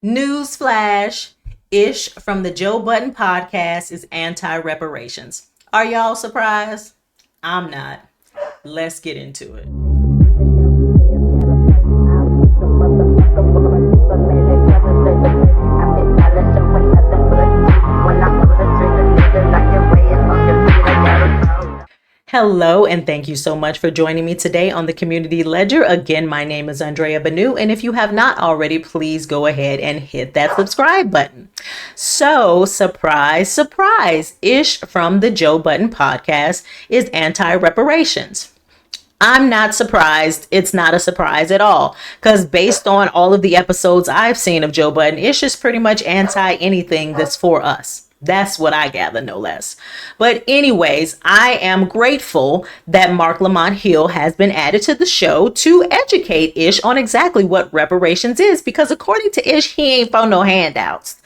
Newsflash, Ish from the Joe Budden Podcast is anti-reparations. Are y'all surprised? I'm not. Let's get into it. Hello, and thank you so much for joining me today on the Community Ledger. Again, my name is Andrea Banu, and if you have not already, please go ahead and hit that subscribe button. So, surprise, surprise, Ish from the Joe Budden Podcast is anti-reparations. I'm not surprised. It's not a surprise at all, because based on all of the episodes I've seen of Joe Budden, Ish is pretty much anti anything that's for us. That's what I gather, no less. But anyways, I am grateful that Mark Lamont Hill has been added to the show to educate Ish on exactly what reparations is, because according to Ish, he ain't for no handouts.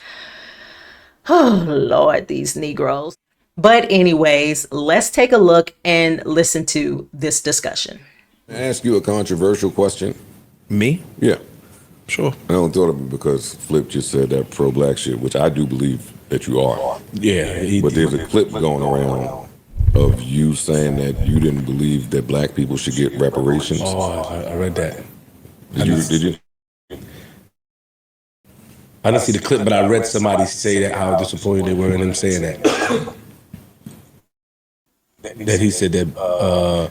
Oh, Lord, these Negroes. But anyways, let's take a look and listen to this discussion. Can I ask you a controversial question? Me? Yeah. Sure. I don't thought of it because Flip just said that pro-black shit, which I do believe that you are. Yeah. But there's a clip going around of you saying that you didn't believe that black people should get reparations. Oh, I read that. Did you? I didn't see the clip, but I read somebody say that how disappointed they were in him saying that. That he said that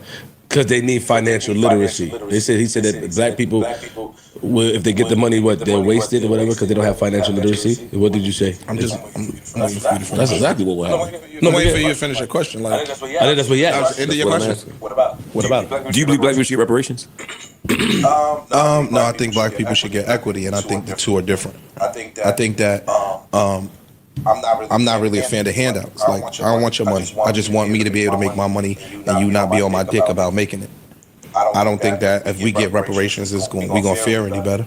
because they need financial literacy. He said that black people will, if they get the money, they're wasted or whatever because they don't have financial literacy. What did you say? I'm waiting for you to finish. That's exactly what will happen. I'm waiting for you to finish your question. I think that's what he asked. End of your question. What about it? Do you believe black people should get reparations? No, I think black people should get equity, and I think the two are different. I think that I'm not really a fan of handouts. Like, I don't want your money. I just want me to be able to make my money and you not be on my dick about making it. I don't think that if we get reparations, we're gonna fare any better.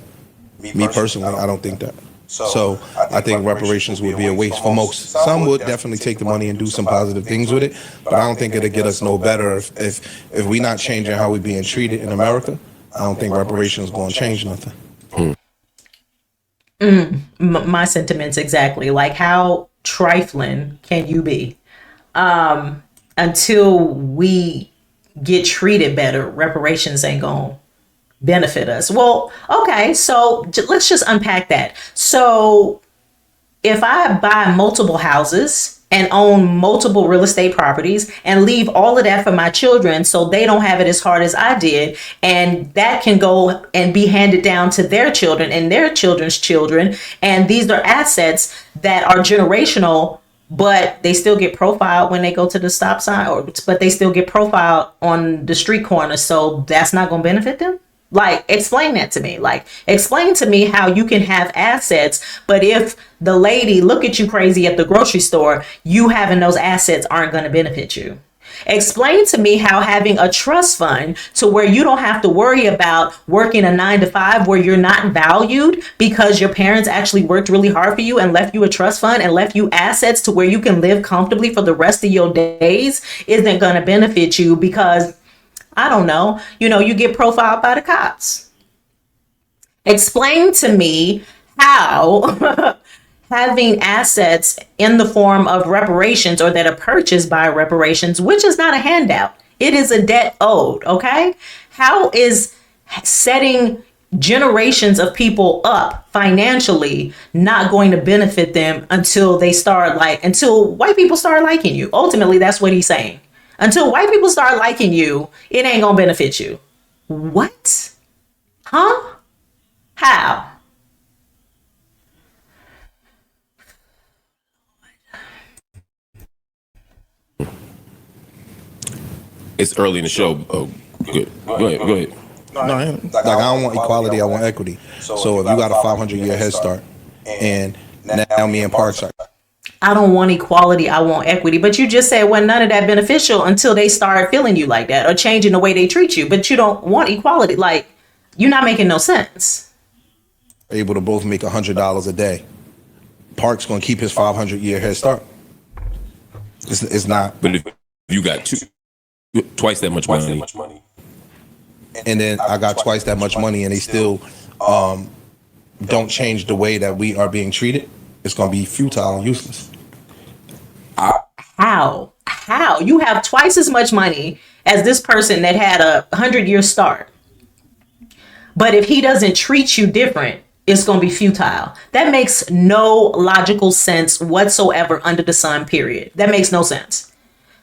Me personally, I don't think that. So I think reparations would be a waste for most. Some would definitely take the money and do some positive things with it, but I don't think it'll get us no better if we not changing how we being treated in America. I don't think reparations going to change nothing. My sentiments exactly. Like, how trifling can you be? Until we get treated better, reparations ain't gonna benefit us. Well, okay, so let's just unpack that. So if I buy multiple houses and own multiple real estate properties and leave all of that for my children so they don't have it as hard as I did, and that can go and be handed down to their children and their children's children, and these are assets that are generational, but they still get profiled when they go to the stop sign, but they still get profiled on the street corner, so that's not going to benefit them? Like, explain that to me. Like, explain to me how you can have assets, but if the lady look at you crazy at the grocery store, you having those assets aren't going to benefit you. Explain to me how having a trust fund to where you don't have to worry about working a 9-to-5 where you're not valued because your parents actually worked really hard for you and left you a trust fund and left you assets to where you can live comfortably for the rest of your days isn't going to benefit you because, I don't know, you get profiled by the cops. Explain to me how having assets in the form of reparations or that are purchased by reparations, which is not a handout, it is a debt owed, okay? How is setting generations of people up financially not going to benefit them until white people start liking you? Ultimately, that's what he's saying. Until white people start liking you, it ain't gonna benefit you. What? Huh? How? It's early in the show. Oh, good. Go ahead. No, I don't want equality, I want equity. So if you got a 500-year head start, and now me and Parks are... I don't want equality, I want equity. But you just said, well, none of that beneficial until they start feeling you like that or changing the way they treat you. But you don't want equality. Like, you're not making no sense. Able to both make $100 a day. Parks going to keep his 500-year head start. It's not. But if you got twice that much money. And then I got twice that much money, and they still don't change the way that we are being treated, it's going to be futile and useless. How? You have twice as much money as this person that had a 100-year start. But if he doesn't treat you different, it's going to be futile. That makes no logical sense whatsoever under the sun, period. That makes no sense.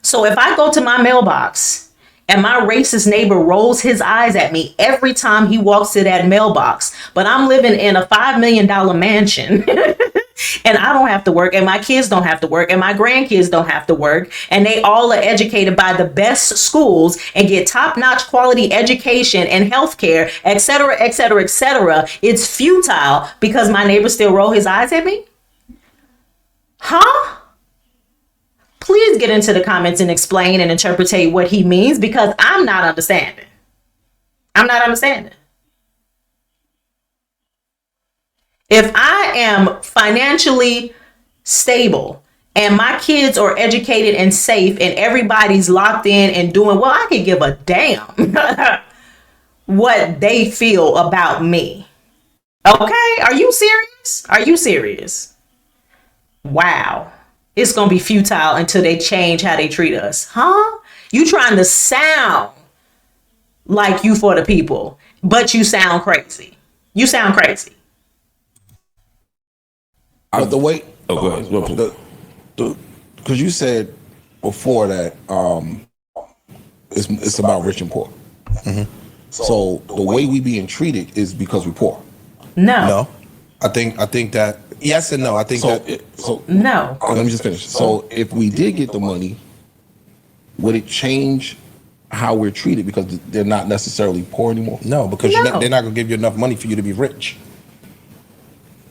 So if I go to my mailbox and my racist neighbor rolls his eyes at me every time he walks to that mailbox, but I'm living in a $5 million mansion and I don't have to work, and my kids don't have to work, and my grandkids don't have to work, and they all are educated by the best schools and get top-notch quality education and healthcare, etc., etc., etc., it's futile because my neighbor still roll his eyes at me? Huh? Please get into the comments and explain and interpretate what he means, because I'm not understanding. If I am financially stable and my kids are educated and safe and everybody's locked in and doing well, I could give a damn what they feel about me. Okay? Are you serious? Wow. It's going to be futile until they change how they treat us. Huh? You trying to sound like you for the people, but you sound crazy. But the way, go ahead. Because you said before that it's about rich and poor. Mm-hmm. So the way we being treated is because we're poor. No. I think that yes and no. I think no. Let me just finish. So if we did get the money, would it change how we're treated because they're not necessarily poor anymore? No, because they're not going to give you enough money for you to be rich.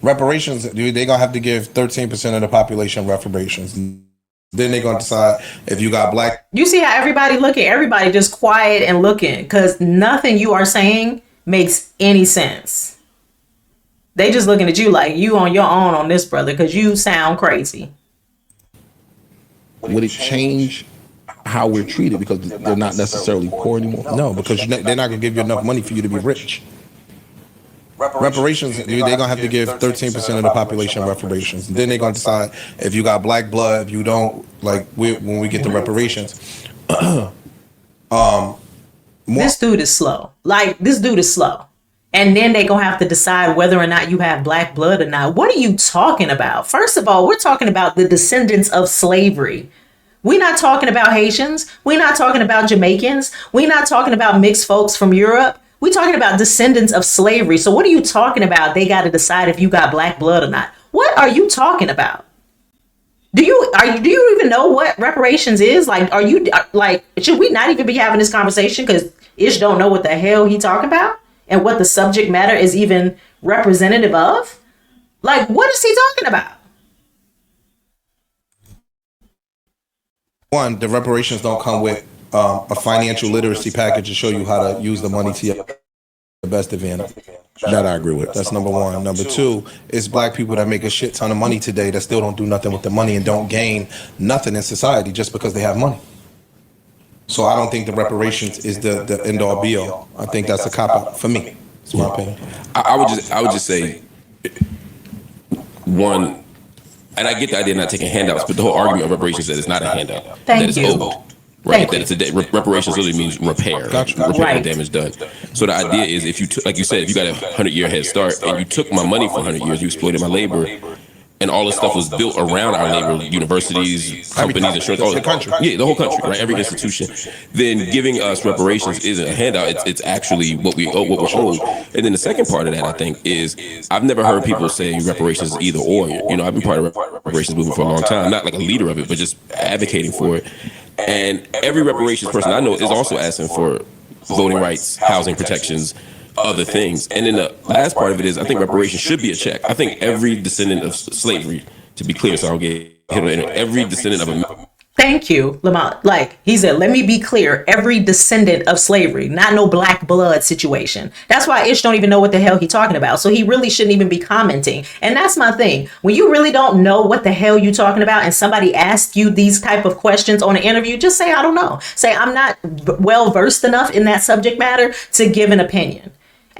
Reparations, they're going to have to give 13% of the population reparations. Then they're going to decide if you got black. You see how everybody just quiet and looking, because nothing you are saying makes any sense. They just looking at you like you on your own on this, brother, because you sound crazy. Would it change how we're treated because they're not necessarily poor anymore? No, because they're not going to give you enough money for you to be rich. Reparations, they're going to have to give 13% of the population reparations. Then they're going to decide if you got black blood, if you don't, like when we get the reparations. This dude is slow. And then they're going to have to decide whether or not you have black blood or not. What are you talking about? First of all, we're talking about the descendants of slavery. We're not talking about Haitians. We're not talking about Jamaicans. We're not talking about mixed folks from Europe. We're talking about descendants of slavery. So what are you talking about? They got to decide if you got black blood or not. What are you talking about? Do you even know what reparations is? Should we not even be having this conversation because Ish don't know what the hell he talking about and what the subject matter is even representative of? Like, what is he talking about? One, the reparations don't come with a financial literacy package to show you how to use the money to your best advantage. That I agree with. That's number one. Number two, it's black people that make a shit ton of money today that still don't do nothing with the money and don't gain nothing in society just because they have money. So I don't think the reparations is the end all be all. I think that's a cop out for me. That's my opinion. I would just say one, and I get the idea of not taking handouts, but the whole argument of reparations is that it's not a handout. Thank that you. it's owed. Right, that it's reparations literally means repair, Right. damage done. So the idea is, if you took, like you said, if you got a 100-year head start and you took my money for 100 years, you exploited my labor, and all this stuff was built around our labor, universities, companies, insurance, all the country, the whole country, right, every institution. Then giving us reparations isn't a handout; it's actually what we owe, what we're owed. And then the second part of that, I think, is I've never heard people say reparations is either or. You know, I've been part of reparations movement for a long time, not like a leader of it, but just advocating for it. And every reparations person I know is also asking for voting rights, housing protections, other things. And then the last part of it is, I think reparations should be a check. I think every descendant of slavery, to be clear, so I don't get hit on the internet, every descendant of a... Thank you, Lamont. Like he said, let me be clear. Every descendant of slavery, not no black blood situation. That's why Ish don't even know what the hell he's talking about. So he really shouldn't even be commenting. And that's my thing. When you really don't know what the hell you talking about and somebody asks you these type of questions on an interview, just say, I don't know. Say, I'm not well versed enough in that subject matter to give an opinion.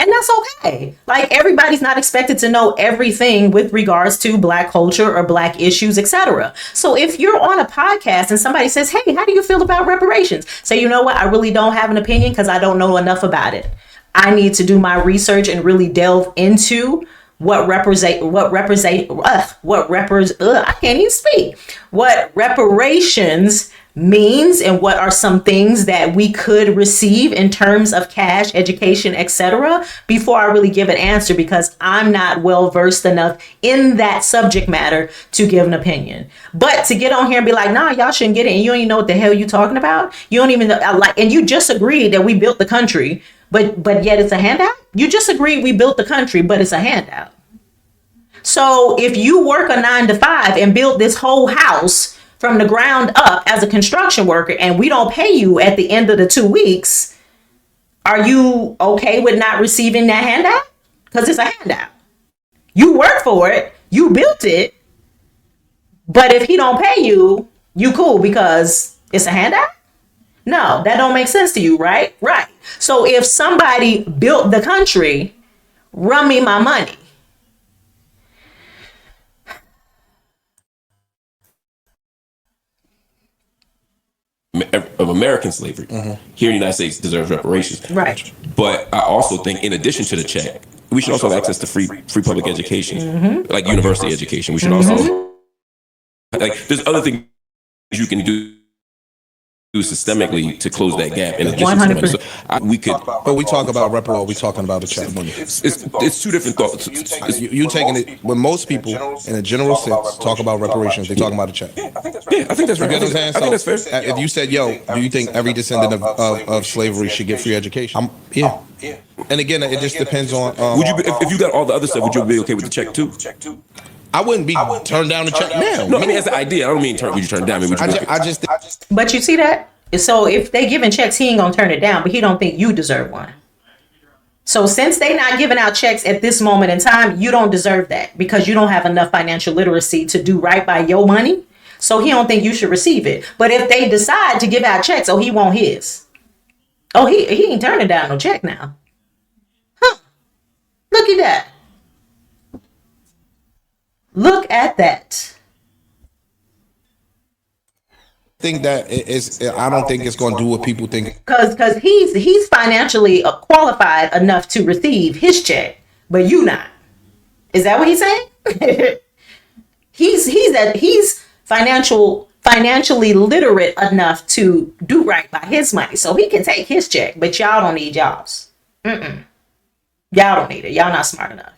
And that's okay. Like, everybody's not expected to know everything with regards to Black culture or Black issues, etc. So if you're on a podcast and somebody says, hey, how do you feel about reparations? Say, you know what? I really don't have an opinion because I don't know enough about it. I need to do my research and really delve into what reparations means, and what are some things that we could receive in terms of cash, education, etc. before I really give an answer, because I'm not well versed enough in that subject matter to give an opinion. But to get on here and be like, nah, y'all shouldn't get it, and you don't even know what the hell you're talking about. You don't even know, like, and you just agreed that we built the country, but yet it's a handout. You just agreed we built the country, but it's a handout. So if you work a 9-to-5 and build this whole house from the ground up as a construction worker, and we don't pay you at the end of the 2 weeks, are you okay with not receiving that handout? Because it's a handout. You work for it, you built it, but if he don't pay you, you cool because it's a handout? No, that don't make sense to you, right? Right. So if somebody built the country, run me my money. Of American slavery here in the United States deserves reparations. Right. But I also think, in addition to the check, we should also have access to free public education, like university education. We should also, like, there's other things you can do systemically to close that gap. In addition to money. So we could. But we talk about reparations. We talking about a check money. It's two different thoughts. You taking it when most people, in a general sense, talk about reparations. They talking about a check. Yeah, I think that's right. You get what I'm saying? I think that's fair. If you said, "Yo, do you think every descendant of slavery should get free education?" Yeah. And again, it just depends on. Would you, if you got all the other stuff, would you be okay with the check too? I wouldn't be turned down the check now. No, I mean, that's the idea. I don't mean would you turn it down. I mean, would you I just. But you see that? So if they giving checks, he ain't gonna turn it down, but he don't think you deserve one. So since they not giving out checks at this moment in time, you don't deserve that because you don't have enough financial literacy to do right by your money. So he don't think you should receive it. But if they decide to give out checks, oh, he want his. Oh, he ain't turning down no check now. Huh. Look at that. Look at that. Think that is. I don't think it's going to do what people think. Because he's financially qualified enough to receive his check, but you not. Is that what he's saying? he's financially literate enough to do right by his money, so he can take his check. But y'all don't need jobs. Y'all don't need it. Y'all not smart enough.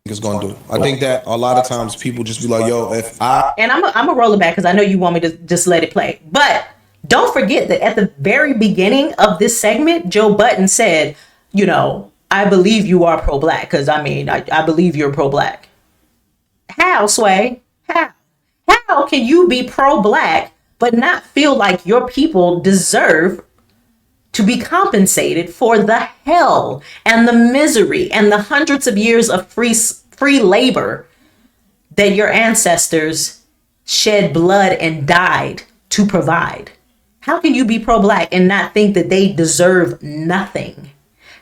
Is going to do. I think that a lot of times people just be like, yo, if I... And I'm gonna roll it back because I know you want me to just let it play. But don't forget that at the very beginning of this segment, Joe Budden said, you know, I believe you are pro-Black because, I mean, I believe you're pro-Black. How, Sway? How can you be pro-Black but not feel like your people deserve to be compensated for the hell and the misery and the hundreds of years of free labor that your ancestors shed blood and died to provide? How can you be pro-Black and not think that they deserve nothing?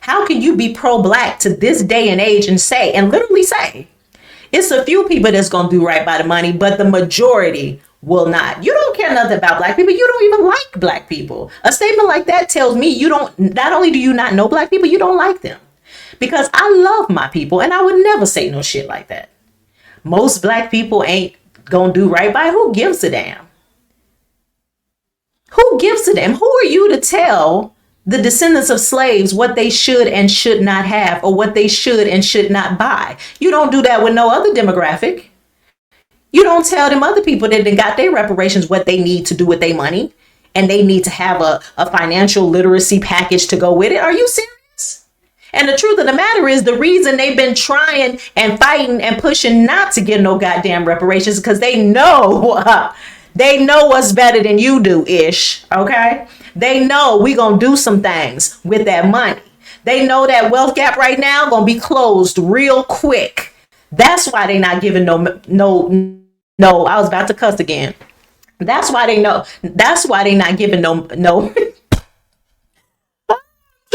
How can you be pro-Black to this day and age and say, and literally say, it's a few people that's going to do right by the money, but the majority will not. You don't care nothing about Black people. You don't even like Black people. A statement like that tells me you don't, not only do you not know Black people, you don't like them. Because I love my people and I would never say no shit like that. Most Black people ain't gonna do right by. Who gives a damn? Who gives a damn? Who are you to tell the descendants of slaves what they should and should not have or what they should and should not buy? You don't do that with no other demographic. You don't tell them other people that they got their reparations what they need to do with their money and they need to have a financial literacy package to go with it. Are you serious? And the truth of the matter is the reason they've been trying and fighting and pushing not to get no goddamn reparations because they know what's better than you do, Ish. Okay? They know we gonna do some things with that money. They know that wealth gap right now gonna be closed real quick. That's why they not giving no, I was about to cuss again. That's why they know. That's why they not giving no.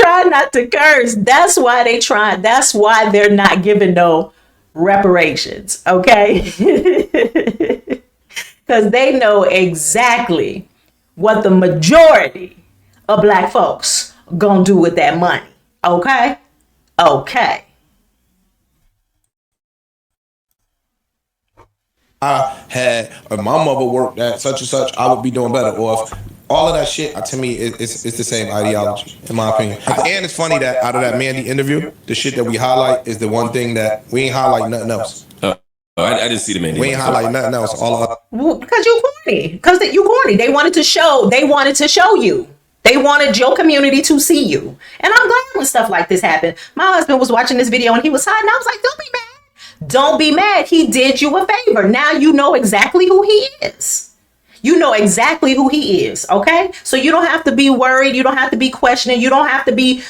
try not to curse. That's why they try. That's why they're not giving no reparations. Okay. Because they know exactly what the majority of black folks gonna do with that money. Okay. Okay. If my mother worked at such and such, I would be doing better. Or if all of that shit, to me, it's the same ideology, in my opinion. And it's funny that out of that Mandy interview, the shit that we highlight is the one thing that we ain't highlight nothing else. I didn't see the Mandy. We ain't highlight nothing else. Because you corny. Because you corny. They wanted to show you. They wanted your community to see you. And I'm glad when stuff like this happened. My husband was watching this video and he was hiding. I was like, don't be mad. Don't be mad. He did you a favor. Now you know exactly who he is. You know exactly who he is. Okay. So you don't have to be worried. You don't have to be questioning. You don't have to be,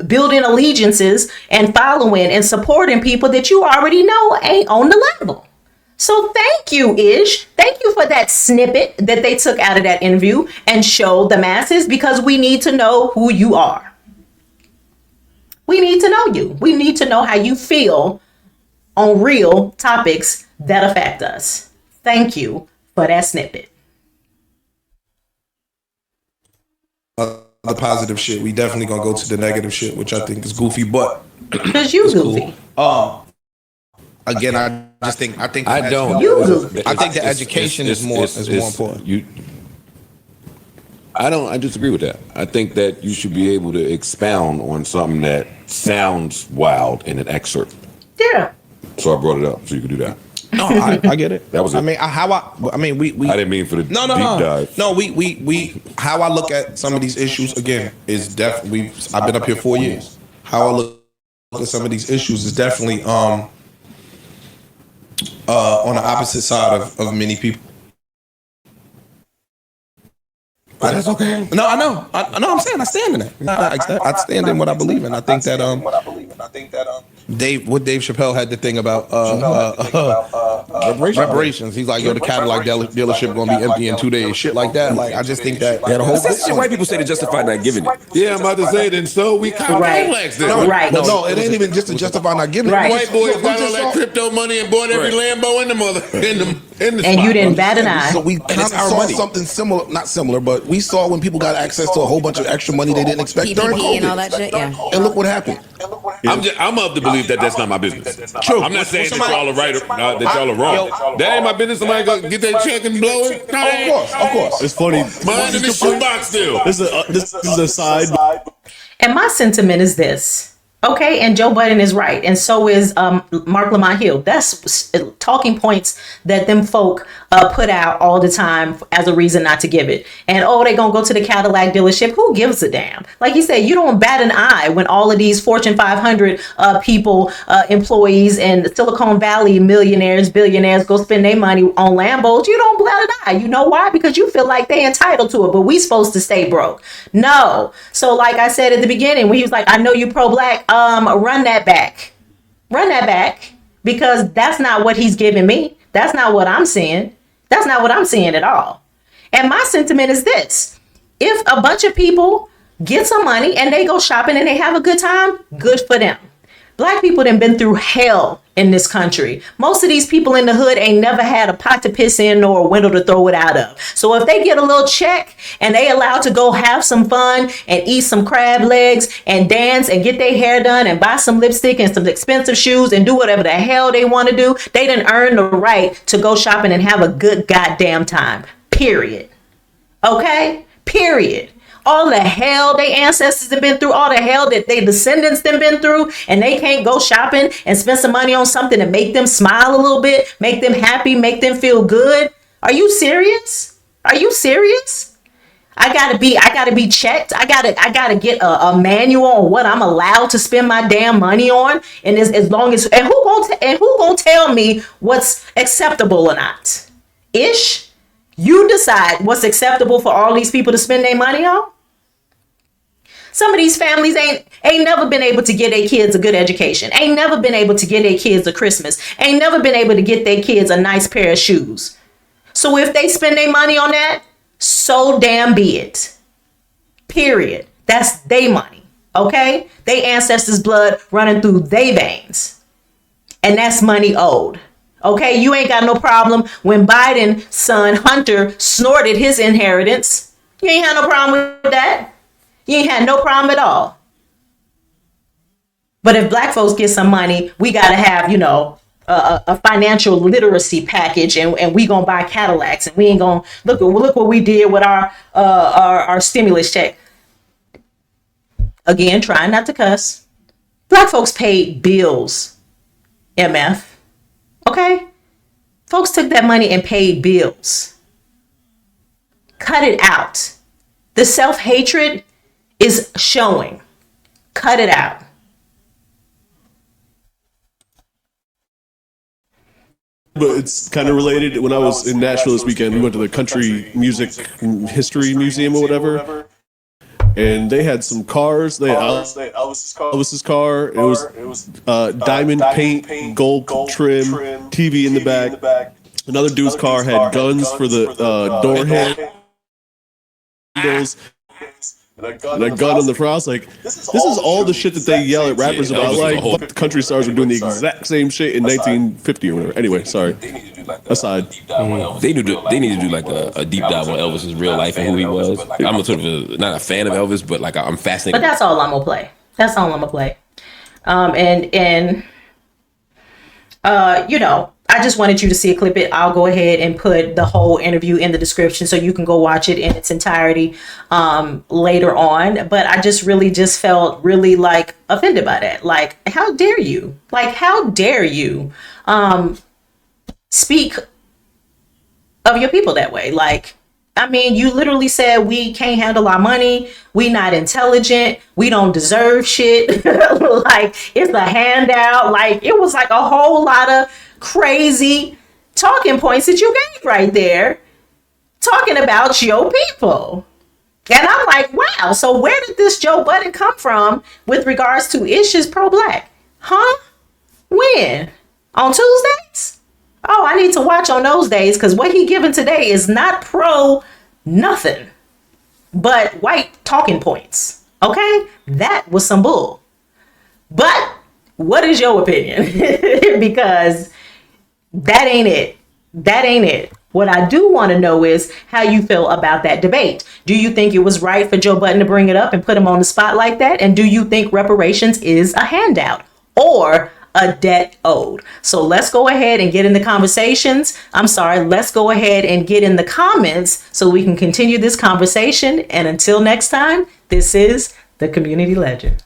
building allegiances and following and supporting people that you already know ain't on the level. So thank you, Ish. Thank you for that snippet that they took out of that interview and showed the masses, because we need to know who you are. We need to know you. We need to know how you feel on real topics that affect us. Thank you for that snippet. The positive shit. We definitely gonna go to the negative shit, which I think is goofy, but because you goofy. Cool. Again, I think I think the education is more important. I disagree with that. I think that you should be able to expound on something that sounds wild in an excerpt. Yeah. So I brought it up so you could do that. No, I get it. That was it. We. I didn't mean for the deep dive. No, we. How I look at some of these issues again is definitely. I've been up here 4 years. How I look at some of these issues is definitely on the opposite side of many people. But that's okay. No, I know. I'm saying I stand in it. I stand in what I believe in. I think that Dave Chappelle had the thing about reparations. He's like, yo, the Cadillac dealership gonna be empty in 2 days. Shit like that. Like, I just think that the whole shit white people say to justify not giving it. Yeah, I'm about to say then. So we count Cadillacs then. Right. No, it ain't even just to justify not giving Right. it. White boys got all that crypto money and bought every Lambo in the And spot. you didn't bat an eye. So we kind of saw something similar, not similar, but we saw when people got access to a whole bunch of extra money they didn't expect during PPP and all COVID. that shit, yeah. And look what happened. I'm of the belief that that's not my business. True. I'm not saying that y'all are right or that y'all are wrong. That ain't my business. Somebody go get that check and blow it. Of course. It's funny. Mine in the shoebox still. This is a side. And my sentiment is this. Okay, and Joe Budden is right, and so is Mark Lamont Hill. That's talking points that them folk put out all the time as a reason not to give it. And they gonna go to the Cadillac dealership. Who gives a damn? Like you said, you don't bat an eye when all of these Fortune 500 people, employees, and Silicon Valley millionaires, billionaires go spend their money on Lambos. You don't bat an eye. You know why? Because you feel like they entitled to it, but we supposed to stay broke. No. So like I said at the beginning, when he was like, I know you pro-black. Run that back, because that's not what he's giving me. That's not what I'm seeing. That's not what I'm seeing at all. And my sentiment is this: if a bunch of people get some money and they go shopping and they have a good time, good for them. Black people done been through hell in this country. Most of these people in the hood ain't never had a pot to piss in or a window to throw it out of. So if they get a little check and they allowed to go have some fun and eat some crab legs and dance and get their hair done and buy some lipstick and some expensive shoes and do whatever the hell they want to do, they done earn the right to go shopping and have a good goddamn time. Period. Okay? Period. All the hell their ancestors have been through, all the hell that their descendants have been through, and they can't go shopping and spend some money on something to make them smile a little bit, make them happy, make them feel good. Are you serious? Are you serious? I gotta be checked. I gotta get a manual on what I'm allowed to spend my damn money on. And as long as, and who gonna tell me what's acceptable or not? Ish, you decide what's acceptable for all these people to spend their money on. Some of these families ain't never been able to get their kids a good education. Ain't never been able to get their kids a Christmas. Ain't never been able to get their kids a nice pair of shoes. So if they spend their money on that, so damn be it. Period. That's their money. Okay? They ancestors' blood running through their veins. And that's money owed. Okay? You ain't got no problem when Biden's son Hunter snorted his inheritance. You ain't had no problem with that. You ain't had no problem at all. But if black folks get some money, we got to have, a financial literacy package, and we gonna buy Cadillacs, and we ain't gonna look what we did with our stimulus check. Again, trying not to cuss. Black folks paid bills. MF. Okay? Folks took that money and paid bills. Cut it out. The self-hatred is showing. Cut it out. But it's kind of related. When I was in Nashville this weekend, we went to the Country Music History Museum or whatever, and they had some cars. They had Elvis's car. It was diamond paint, gold trim, TV in the back. Another dude's car had guns for the door handles. And a gun on the front. I was like, this is all the shit that they yell at rappers about. Like, the country stars were doing the exact same shit in 1950 or whatever. Anyway, sorry. Aside. They need to do like a deep dive on Elvis's real life and who he was. I'm a sort of not a fan of Elvis, but like I'm fascinated. But that's all I'm gonna play. I just wanted you to see a clip. I'll go ahead and put the whole interview in the description so you can go watch it in its entirety later on. But I just felt really like offended by that. Like, how dare you? Like, how dare you speak of your people that way? Like, I mean, you literally said we can't handle our money. We not intelligent. We don't deserve shit. Like, it's a handout. Like, it was like a whole lot of crazy talking points that you gave right there, talking about your people. And I'm like, wow, so where did this Joe Budden come from with regards to Ish is pro-black? Huh? When? On Tuesdays? Oh, I need to watch on those days, because what he giving today is not pro nothing but white talking points. Okay? That was some bull. But what is your opinion? Because that ain't it. That ain't it. What I do want to know is how you feel about that debate. Do you think it was right for Joe Budden to bring it up and put him on the spot like that? And do you think reparations is a handout or a debt owed? So let's go ahead and get in the conversations. Let's go ahead and get in the comments so we can continue this conversation. And until next time, this is the Community Ledger.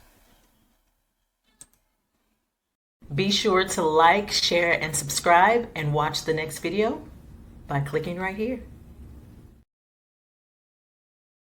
Be sure to like, share, and subscribe, and watch the next video by clicking right here.